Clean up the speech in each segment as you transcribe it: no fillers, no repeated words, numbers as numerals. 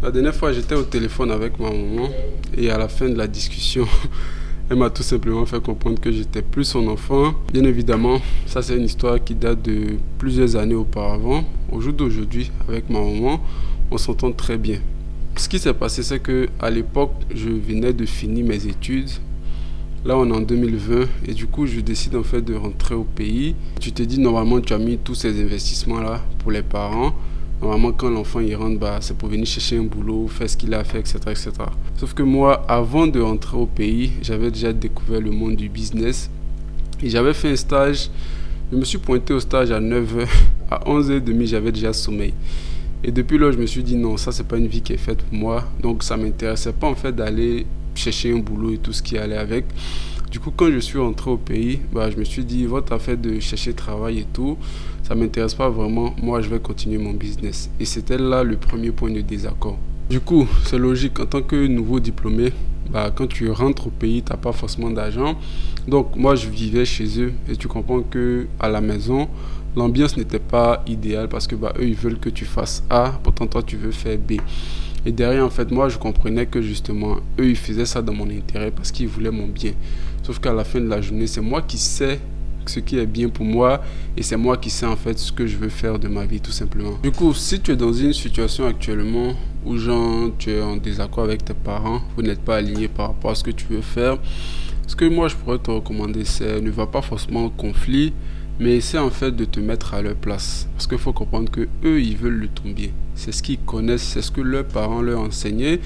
La dernière fois, j'étais au téléphone avec ma maman et à la fin de la discussion, elle m'a tout simplement fait comprendre que j'étais plus son enfant. Bien évidemment, ça c'est une histoire qui date de plusieurs années auparavant. Au jour d'aujourd'hui, avec ma maman, on s'entend très bien. Ce qui s'est passé, c'est que à l'époque, je venais de finir mes études. Là, on est en 2020 et du coup, je décide en fait de rentrer au pays. Tu te dis, normalement, tu as mis tous ces investissements-là pour les parents. Normalement, quand l'enfant y rentre, bah, c'est pour venir chercher un boulot, faire ce qu'il a à faire, etc., etc. Sauf que moi, avant de rentrer au pays, j'avais déjà découvert le monde du business et j'avais fait un stage. Je me suis pointé au stage à 9h. À 11h30, j'avais déjà sommeil. Et depuis là, je me suis dit non, ça, c'est pas une vie qui est faite pour moi. Donc, ça m'intéressait pas en fait d'aller chercher un boulot et tout ce qui allait avec. Du coup, quand je suis rentré au pays, bah, je me suis dit, votre affaire de chercher travail et tout, ça m'intéresse pas vraiment. Moi, je vais continuer mon business. Et c'était là le premier point de désaccord. Du coup, c'est logique, en tant que nouveau diplômé, bah, quand tu rentres au pays, tu n'as pas forcément d'argent. Donc, moi, je vivais chez eux et tu comprends que à la maison, l'ambiance n'était pas idéale parce que bah, eux, ils veulent que tu fasses A, pourtant toi, tu veux faire B. Et derrière, en fait, moi, je comprenais que justement, eux, ils faisaient ça dans mon intérêt parce qu'ils voulaient mon bien. Sauf qu'à la fin de la journée, c'est moi qui sais ce qui est bien pour moi et c'est moi qui sais en fait ce que je veux faire de ma vie tout simplement. Du coup, si tu es dans une situation actuellement où genre tu es en désaccord avec tes parents, vous n'êtes pas aligné par rapport à ce que tu veux faire, ce que moi je pourrais te recommander, c'est ne va pas forcément au conflit, mais essaie en fait de te mettre à leur place. Parce qu'il faut comprendre que eux, ils veulent le ton bien. C'est ce qu'ils connaissent, c'est ce que leurs parents leur enseignaient.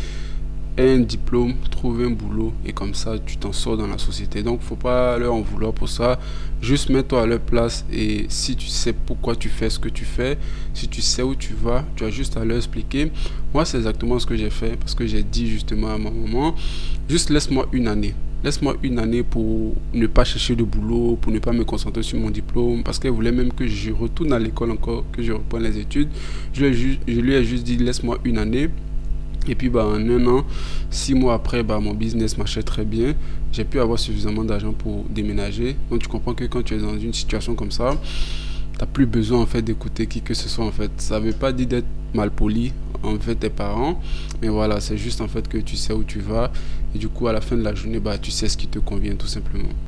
Aie un diplôme, trouve un boulot et comme ça tu t'en sors dans la société. Donc faut pas leur en vouloir pour ça. Juste mets-toi à leur place et si tu sais pourquoi tu fais ce que tu fais, si tu sais où tu vas, tu as juste à leur expliquer. Moi c'est exactement ce que j'ai fait parce que j'ai dit justement à ma maman, juste laisse-moi une année. Laisse-moi une année pour ne pas chercher de boulot, pour ne pas me concentrer sur mon diplôme, parce qu'elle voulait même que je retourne à l'école encore, que je reprenne les études. Je lui ai juste dit, laisse-moi une année. Et puis bah, en un an, 6 mois après, bah, mon business marchait très bien. J'ai pu avoir suffisamment d'argent pour déménager. Donc tu comprends que quand tu es dans une situation comme ça, t'as plus besoin en fait d'écouter qui que ce soit en fait. Ça veut pas dire d'être mal poli envers tes parents, mais voilà, c'est juste en fait que tu sais où tu vas et du coup à la fin de la journée, bah tu sais ce qui te convient tout simplement.